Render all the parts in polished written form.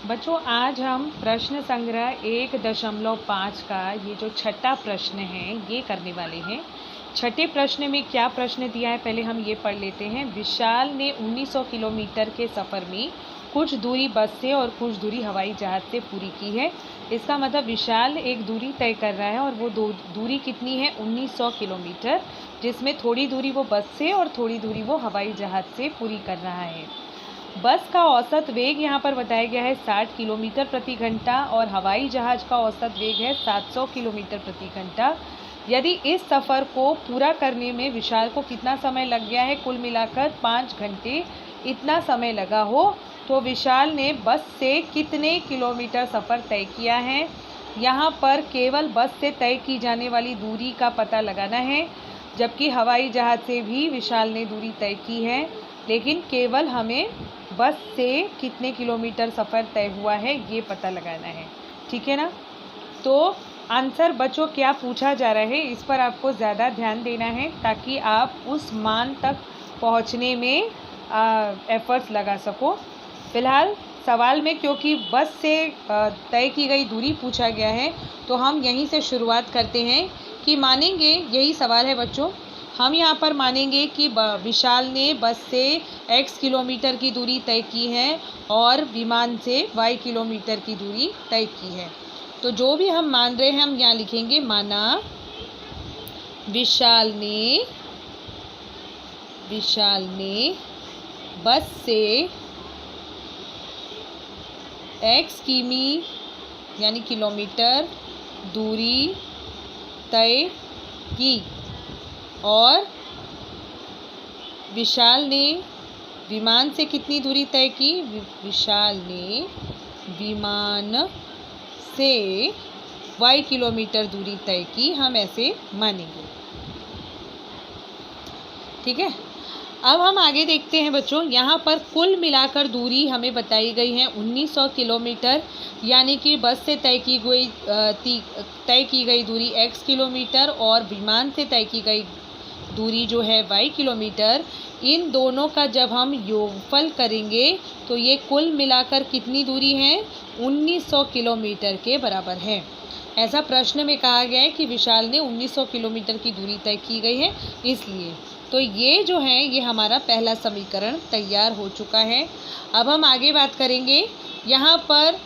बच्चों आज हम प्रश्न संग्रह 1.5 का ये जो छठा प्रश्न है ये करने वाले हैं। छठे प्रश्न में क्या प्रश्न दिया है पहले हम ये पढ़ लेते हैं। विशाल ने 1900 किलोमीटर के सफ़र में कुछ दूरी बस से और कुछ दूरी हवाई जहाज़ से पूरी की है। इसका मतलब विशाल एक दूरी तय कर रहा है और वो दूरी कितनी है 1900 किलोमीटर, जिसमें थोड़ी दूरी वो बस से और थोड़ी दूरी वो हवाई जहाज़ से पूरी कर रहा है। बस का औसत वेग यहाँ पर बताया गया है 60 किलोमीटर प्रति घंटा और हवाई जहाज़ का औसत वेग है 700 किलोमीटर प्रति घंटा। यदि इस सफ़र को पूरा करने में विशाल को कितना समय लग गया है, कुल मिलाकर 5 घंटे इतना समय लगा हो, तो विशाल ने बस से कितने किलोमीटर सफ़र तय किया है। यहाँ पर केवल बस से तय की जाने वाली दूरी का पता लगाना है, जबकि हवाई जहाज़ से भी विशाल ने दूरी तय की है, लेकिन केवल हमें बस से कितने किलोमीटर सफ़र तय हुआ है ये पता लगाना है। ठीक है ना। तो आंसर बच्चों क्या पूछा जा रहा है इस पर आपको ज़्यादा ध्यान देना है, ताकि आप उस मान तक पहुंचने में एफर्ट्स लगा सको। फ़िलहाल सवाल में क्योंकि बस से तय की गई दूरी पूछा गया है, तो हम यहीं से शुरुआत करते हैं कि मानेंगे, यही सवाल है बच्चों, हम यहाँ पर मानेंगे कि विशाल ने बस से x किलोमीटर की दूरी तय की है और विमान से y किलोमीटर की दूरी तय की है। तो जो भी हम मान रहे हैं हम यहाँ लिखेंगे, माना विशाल ने बस से x किमी यानी किलोमीटर दूरी तय की और विशाल ने विमान से कितनी दूरी तय की। विशाल ने विमान से y किलोमीटर दूरी तय की, हम ऐसे मानेंगे। ठीक है। अब हम आगे देखते हैं बच्चों, यहाँ पर कुल मिलाकर दूरी हमें बताई गई है 1900 किलोमीटर, यानी कि बस से तय की गई दूरी x किलोमीटर और विमान से तय की गई दूरी जो है y किलोमीटर। इन दोनों का जब हम योगफल करेंगे तो ये कुल मिलाकर कितनी दूरी है 1900 किलोमीटर के बराबर है। ऐसा प्रश्न में कहा गया है कि विशाल ने 1900 किलोमीटर की दूरी तय की गई है, इसलिए तो ये जो है ये हमारा पहला समीकरण तैयार हो चुका है। अब हम आगे बात करेंगे। यहाँ पर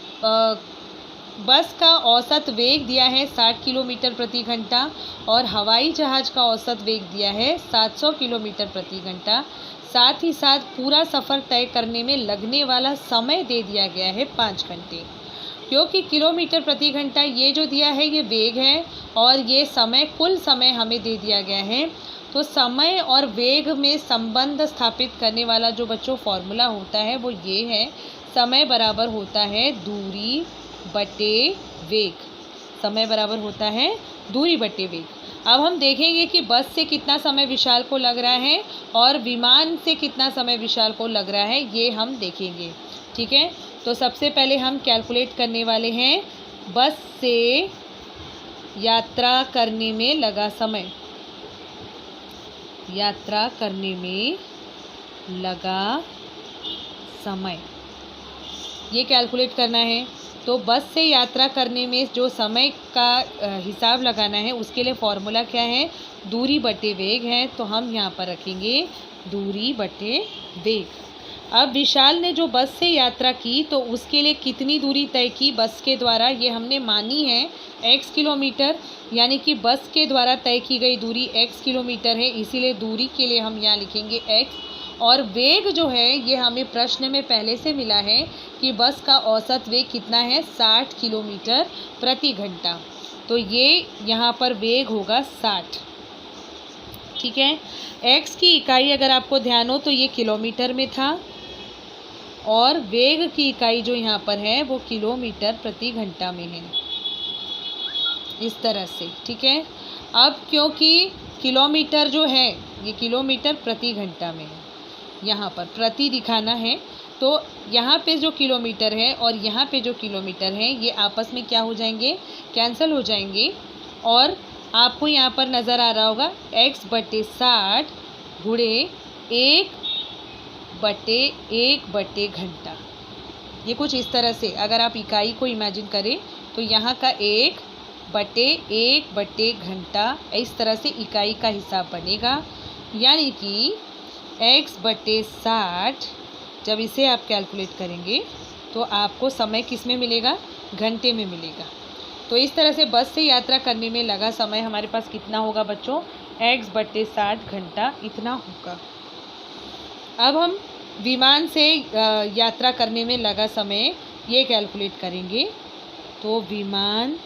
बस का औसत वेग दिया है 60 किलोमीटर प्रति घंटा और हवाई जहाज़ का औसत वेग दिया है 700 किलोमीटर प्रति घंटा। साथ ही साथ पूरा सफ़र तय करने में लगने वाला समय दे दिया गया है 5 घंटे। क्योंकि किलोमीटर प्रति घंटा ये जो दिया है ये वेग है और ये समय, कुल समय हमें दे दिया गया है, तो समय और वेग में संबंध स्थापित करने वाला जो बच्चों फॉर्मूला होता है वो ये है, समय बराबर होता है दूरी बटे वेग। समय बराबर होता है दूरी बटे वेग। अब हम देखेंगे कि बस से कितना समय विशाल को लग रहा है और विमान से कितना समय विशाल को लग रहा है, ये हम देखेंगे। ठीक है। तो सबसे पहले हम कैलकुलेट करने वाले हैं बस से यात्रा करने में लगा समय। यात्रा करने में लगा समय ये कैलकुलेट करना है। तो बस से यात्रा करने में जो समय का हिसाब लगाना है उसके लिए फॉर्मूला क्या है, दूरी बटे वेग है। तो हम यहाँ पर रखेंगे दूरी बटे वेग। अब विशाल ने जो बस से यात्रा की तो उसके लिए कितनी दूरी तय की बस के द्वारा, ये हमने मानी है x किलोमीटर, यानी कि बस के द्वारा तय की गई दूरी x किलोमीटर है, इसीलिए दूरी के लिए हम यहाँ लिखेंगे x। और वेग जो है ये हमें प्रश्न में पहले से मिला है कि बस का औसत वेग कितना है 60 किलोमीटर प्रति घंटा, तो ये यहाँ पर वेग होगा 60। ठीक है। x की इकाई अगर आपको ध्यान हो तो ये किलोमीटर में था और वेग की इकाई जो यहाँ पर है वो किलोमीटर प्रति घंटा में है, इस तरह से। ठीक है। अब क्योंकि किलोमीटर जो है ये किलोमीटर प्रति घंटा में है, यहाँ पर प्रति दिखाना है, तो यहाँ पे जो किलोमीटर है और यहाँ पे जो किलोमीटर है ये आपस में क्या हो जाएंगे, कैंसिल हो जाएंगे। और आपको यहाँ पर नज़र आ रहा होगा x बटे 60 गुणे 1 बटे घंटा। ये कुछ इस तरह से अगर आप इकाई को इमेजिन करें तो यहाँ का 1/1 घंटा इस तरह से इकाई का हिसाब बनेगा। यानी कि x/60 जब इसे आप कैलकुलेट करेंगे तो आपको समय किस में मिलेगा, घंटे में मिलेगा। तो इस तरह से बस से यात्रा करने में लगा समय हमारे पास कितना होगा बच्चों, x/60 घंटा इतना होगा। अब हम विमान से यात्रा करने में लगा समय ये कैलकुलेट करेंगे। तो विमान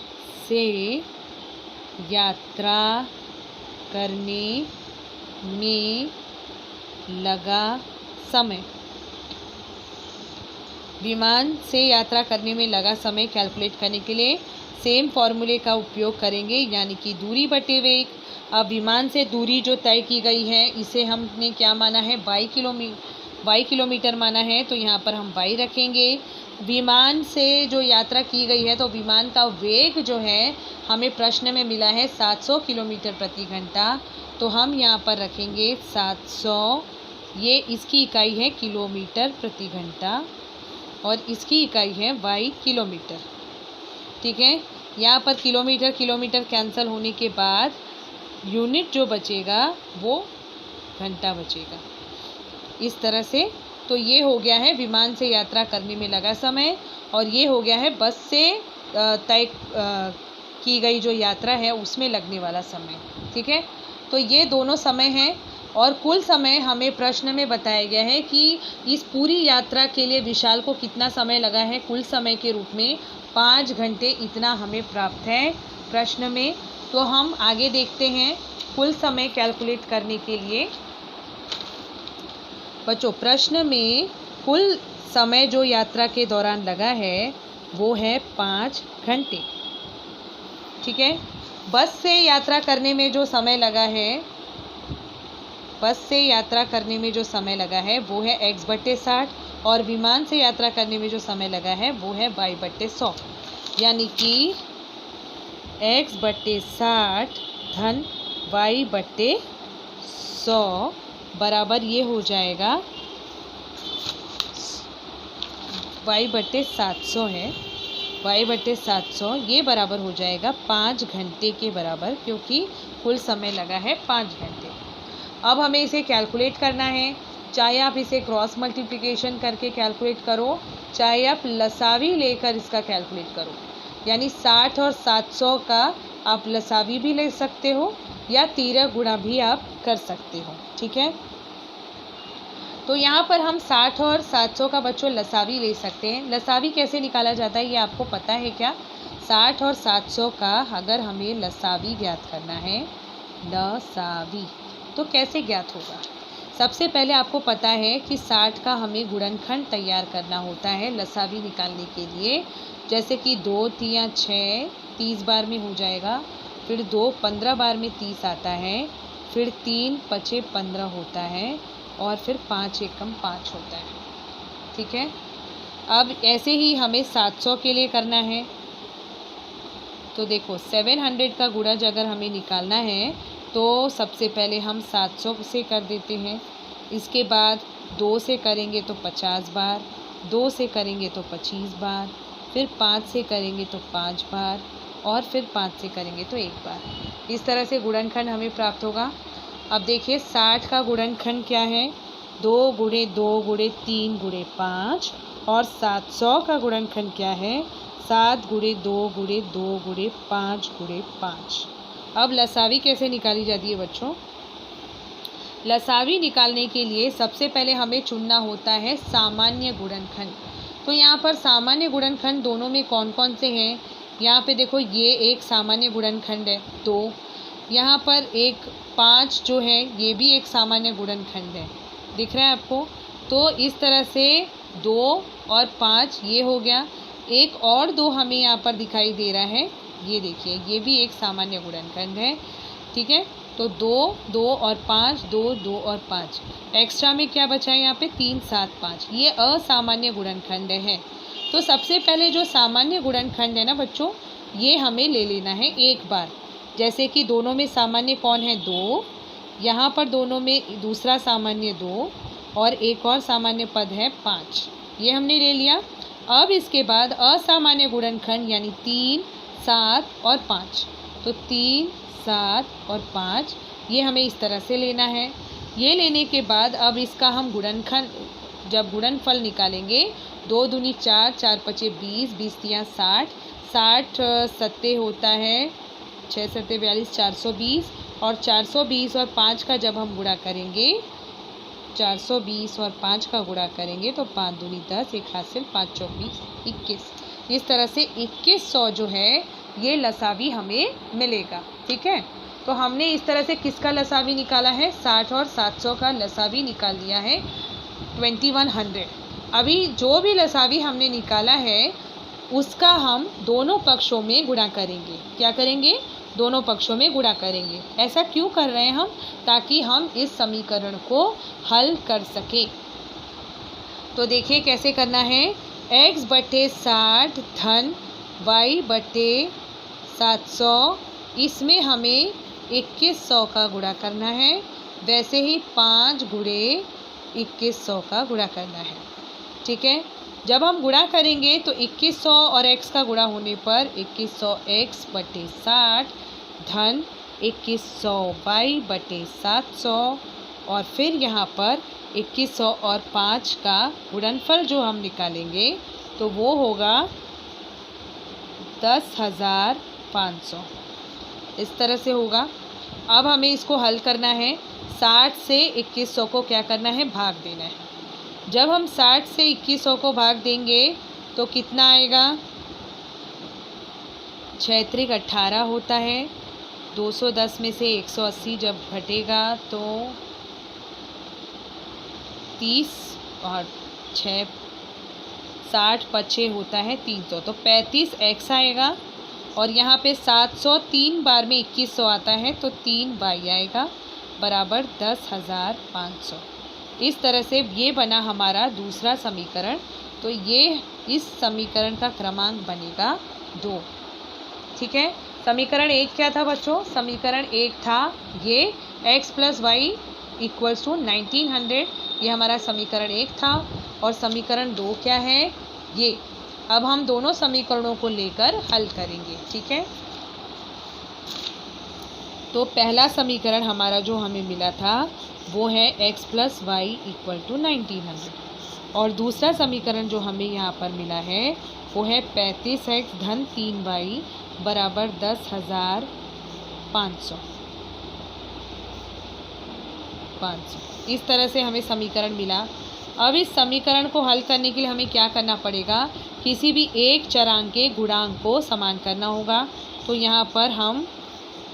से यात्रा करने में लगा समय, विमान से यात्रा करने में लगा समय कैलकुलेट करने के लिए सेम फॉर्मूले का उपयोग करेंगे, यानी कि दूरी बटे वेग। अब विमान से दूरी जो तय की गई है इसे हमने क्या माना है, y किलोमीटर माना है, तो यहाँ पर हम y रखेंगे। विमान से जो यात्रा की गई है तो विमान का वेग जो है हमें प्रश्न में मिला है 700 किलोमीटर प्रति घंटा, तो हम यहाँ पर रखेंगे 700। ये इसकी इकाई है किलोमीटर प्रति घंटा और इसकी इकाई है y किलोमीटर। ठीक है, यहाँ पर किलोमीटर कैंसिल होने के बाद यूनिट जो बचेगा वो घंटा बचेगा इस तरह से। तो ये हो गया है विमान से यात्रा करने में लगा समय और ये हो गया है बस से तय की गई जो यात्रा है उसमें लगने वाला समय। ठीक है, तो ये दोनों समय हैं और कुल समय हमें प्रश्न में बताया गया है कि इस पूरी यात्रा के लिए विशाल को कितना समय लगा है, कुल समय के रूप में 5 घंटे इतना हमें प्राप्त है प्रश्न में। तो हम आगे देखते हैं कुल समय कैलकुलेट करने के लिए। बच्चों प्रश्न में कुल समय जो यात्रा के दौरान लगा है वो है 5 घंटे। ठीक है, बस से यात्रा करने में जो समय लगा है, बस से यात्रा करने में जो समय लगा है वो है x/60 और विमान से यात्रा करने में जो समय लगा है वो है y/100, यानी कि x/60 धन y/100 बराबर ये हो जाएगा y/700 है, y/700 ये बराबर हो जाएगा 5 घंटे के बराबर, क्योंकि कुल समय लगा है 5 घंटे। अब हमें इसे कैलकुलेट करना है, चाहे आप इसे क्रॉस मल्टीप्लिकेशन करके कैलकुलेट करो, चाहे आप लसावी लेकर इसका कैलकुलेट करो, यानी 60 और 700 का आप लसावी भी ले सकते हो या 13 गुणा भी आप कर सकते हो। ठीक है, तो यहाँ पर हम 60 और 700 का बच्चों लसावी ले सकते हैं। लसावी कैसे निकाला जाता है ये आपको पता है क्या? 60 और 700 का अगर हमें लसावी ज्ञात करना है, लसावी, तो कैसे ज्ञात होगा? सबसे पहले आपको पता है कि 60 का हमें गुणनखंड तैयार करना होता है लसावी निकालने के लिए। जैसे कि 2 3 6 30 बार में हो जाएगा, फिर 2 15 बार में 30 आता है, फिर 3 5 15 होता है और फिर 5 एकम 5 होता है। ठीक है, अब ऐसे ही हमें 700 के लिए करना है। तो देखो 700 का गुणज अगर हमें निकालना है तो सबसे पहले हम 700 से कर देते हैं, इसके बाद 2 से करेंगे तो 50 बार, 2 से करेंगे तो 25 बार, फिर 5 से करेंगे तो 5 बार और फिर 5 से करेंगे तो 1 बार। इस तरह से गुणनखंड हमें प्राप्त होगा। अब देखिए 60 का गुणनखंड क्या है? 2 × 2 × 3 × 5 और 700 का गुणनखंड क्या है? 7 × 2 × 2 × 5 × 5। अब लसावी कैसे निकाली जाती है बच्चों? लसावी निकालने के लिए सबसे पहले हमें चुनना होता है सामान्य गुणनखंड। तो यहाँ पर सामान्य गुणनखंड दोनों में कौन कौन से हैं? यहाँ पे देखो ये एक सामान्य गुणनखंड है 2, यहाँ पर एक 5 जो है ये भी एक सामान्य गुणनखंड है, दिख रहा है आपको? तो इस तरह से 2 और 5 ये हो गया। एक और 2 हमें यहाँ पर दिखाई दे रहा है, ये देखिए ये भी एक सामान्य गुणनखंड है। ठीक है, तो 2 2 और 5, 2 2 और 5, एक्स्ट्रा में क्या बचा है यहाँ पे? 3 7 5, ये असामान्य गुणनखंड है। तो सबसे पहले जो सामान्य गुणनखंड है ना बच्चों, ये हमें ले लेना है एक बार। जैसे कि दोनों में सामान्य कौन है? 2, यहाँ पर दोनों में दूसरा सामान्य 2 और एक और सामान्य पद है 5, ये हमने ले लिया। अब इसके बाद असामान्य गुणनखंड यानी 3, 7 और 5। तो 3, 7 और 5 ये हमें इस तरह से लेना है। ये लेने के बाद अब इसका हम गुणनखंड, जब गुणनफल निकालेंगे, 2 दूनी 4, 4 पचे 20, 20 तिया 60, 60 सत्ते होता है 6 सत्ते 42, 420, और 420 और 5 का जब हम गुणा करेंगे, 420 और 5 का गुणा करेंगे तो 5 दूनी 10, 1 हासिल, 5 चौक 20, 21। इस तरह से 2100 जो है ये लसावी हमें मिलेगा। ठीक है, तो हमने इस तरह से किसका लसावी निकाला है? 60 और 700 का लसावी निकाल दिया है 2100। अभी जो भी लसावी हमने निकाला है उसका हम दोनों पक्षों में गुणा करेंगे। क्या करेंगे? दोनों पक्षों में गुणा करेंगे। ऐसा क्यों कर रहे हैं हम? ताकि हम इस समीकरण को हल कर सकें। तो देखिए कैसे करना है। x बटे 60 धन y बटे 700, इसमें हमें 2100 का गुणा करना है। वैसे ही 5 गुणे 2100 का गुणा करना है। ठीक है, जब हम गुणा करेंगे तो 2100 और x का गुणा होने पर 2100x बटे 60 धन 2100 y बटे 700, और फिर यहाँ पर 2100 और 5 का गुणनफल जो हम निकालेंगे तो वो होगा 10,500। इस तरह से होगा। अब हमें इसको हल करना है। 60 से 2100 को क्या करना है? भाग देना है। जब हम 60 से 2100 को भाग देंगे तो कितना आएगा? 6 त्रिक 18 होता है। 210 में से 180 जब घटेगा तो 30, और 6 60 पचे होता है 300, तो 35x आएगा। और यहाँ पे 700 3 बार में 2100 आता है तो 3 बाई आएगा बराबर 10,500। इस तरह से ये बना हमारा दूसरा समीकरण। तो ये इस समीकरण का क्रमांक बनेगा 2। ठीक है, समीकरण 1 क्या था बच्चों? समीकरण 1 था ये x + y = 1900। ये हमारा समीकरण 1 था। और समीकरण 2 क्या है? ये। अब हम दोनों समीकरणों को लेकर हल करेंगे। ठीक है, तो पहला समीकरण हमारा जो हमें मिला था वो है x + y = 1900, और दूसरा समीकरण जो हमें यहाँ पर मिला है वो है 35x धन 3y बराबर 10,500। इस तरह से हमें समीकरण मिला। अब इस समीकरण को हल करने के लिए हमें क्या करना पड़ेगा? किसी भी एक चरांक के गुणांक को समान करना होगा। तो यहाँ पर हम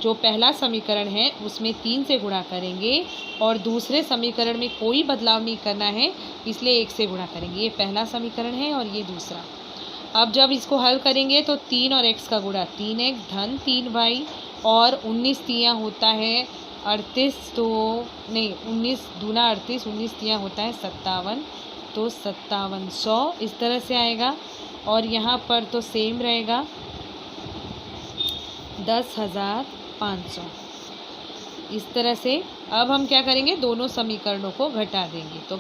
जो पहला समीकरण है उसमें 3 से गुणा करेंगे, और दूसरे समीकरण में कोई बदलाव नहीं करना है इसलिए 1 से गुणा करेंगे। ये पहला समीकरण है और ये दूसरा। अब जब इसको हल करेंगे तो 3 और x का गुणा 3x धन 3y, और 19 तिया होता है 38, तो नहीं 19 दूना 38, 19 तिया होता है 57, तो 5700 इस तरह से आएगा। और यहाँ पर तो सेम रहेगा 10,500। इस तरह से अब हम क्या करेंगे? दोनों समीकरणों को घटा देंगे। तो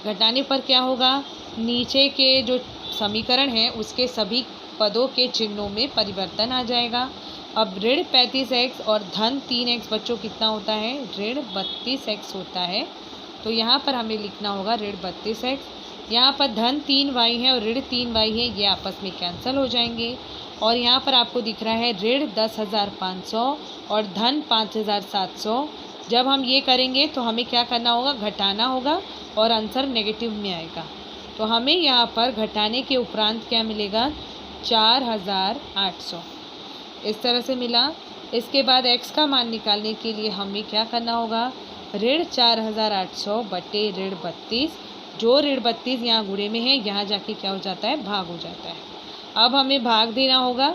घटाने पर क्या होगा? नीचे के जो समीकरण है उसके सभी पदों के चिन्हों में परिवर्तन आ जाएगा। अब ऋण 35x और धन 3x बच्चों कितना होता है? ऋण 32x होता है। तो यहाँ पर हमें लिखना होगा ऋण 32x। यहाँ पर धन 3y है और ऋण 3y है, ये आपस में कैंसिल हो जाएंगे। और यहाँ पर आपको दिख रहा है ऋण 10,500 और धन 5,700। जब हम ये करेंगे तो हमें क्या करना होगा? घटाना होगा, और आंसर नेगेटिव में आएगा। तो हमें यहाँ पर घटाने के उपरांत क्या मिलेगा? 4,800 इस तरह से मिला। इसके बाद x का मान निकालने के लिए हमें क्या करना होगा? ऋण 4,800 बटे ऋण 32। जो ऋण 32 यहाँ गुणे में है, यहाँ जाके क्या हो जाता है? भाग हो जाता है। अब हमें भाग देना होगा।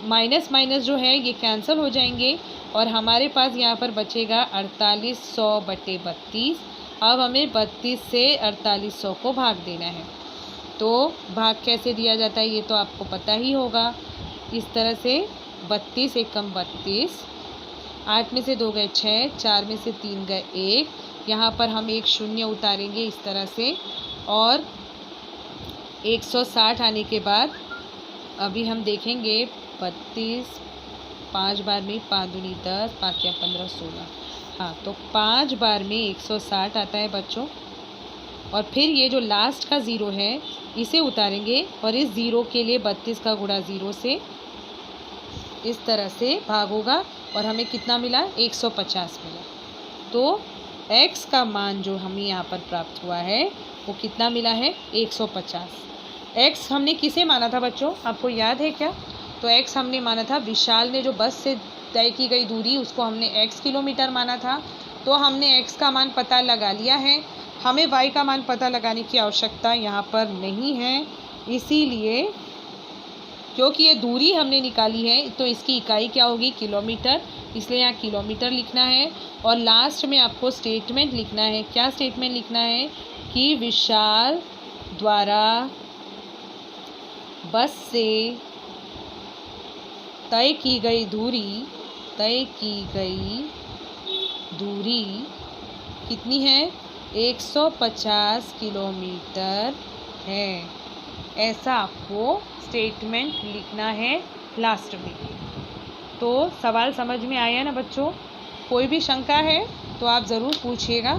माइनस माइनस जो है ये कैंसिल हो जाएंगे, और हमारे पास यहाँ पर बचेगा 4800 बटे 32। अब हमें 32 से 4800 को भाग देना है। तो भाग कैसे दिया जाता है ये तो आपको पता ही होगा। इस तरह से 32 एकम 32, 8 में से 2 गए 6, 4 में से 3 गए 1। यहाँ पर हम एक शून्य उतारेंगे इस तरह से, और 160 आने के बाद अभी हम देखेंगे 32, 5 बार में 5 दूनी 10, 5 या 15, 16। हाँ, तो 5 बार में 160 आता है बच्चों। और फिर ये जो लास्ट का ज़ीरो है इसे उतारेंगे और इस ज़ीरो के लिए 32 का गुणा ज़ीरो से इस तरह से भाग होगा और हमें कितना मिला? 150 मिला। तो x का मान जो हमें यहाँ पर प्राप्त हुआ है वो कितना मिला है? 150। x हमने किसे माना था बच्चों, आपको याद है क्या? तो x हमने माना था विशाल ने जो बस से तय की गई दूरी उसको हमने x किलोमीटर माना था। तो हमने x का मान पता लगा लिया है, हमें y का मान पता लगाने की आवश्यकता यहाँ पर नहीं है। इसीलिए क्योंकि ये दूरी हमने निकाली है तो इसकी इकाई क्या होगी? किलोमीटर, इसलिए यहाँ किलोमीटर लिखना है। और लास्ट में आपको स्टेटमेंट लिखना है। क्या स्टेटमेंट लिखना है? कि विशाल द्वारा बस से तय की गई दूरी कितनी है? 150 किलोमीटर है। ऐसा आपको स्टेटमेंट लिखना है लास्ट में। तो सवाल समझ में आया ना बच्चों? कोई भी शंका है तो आप ज़रूर पूछिएगा।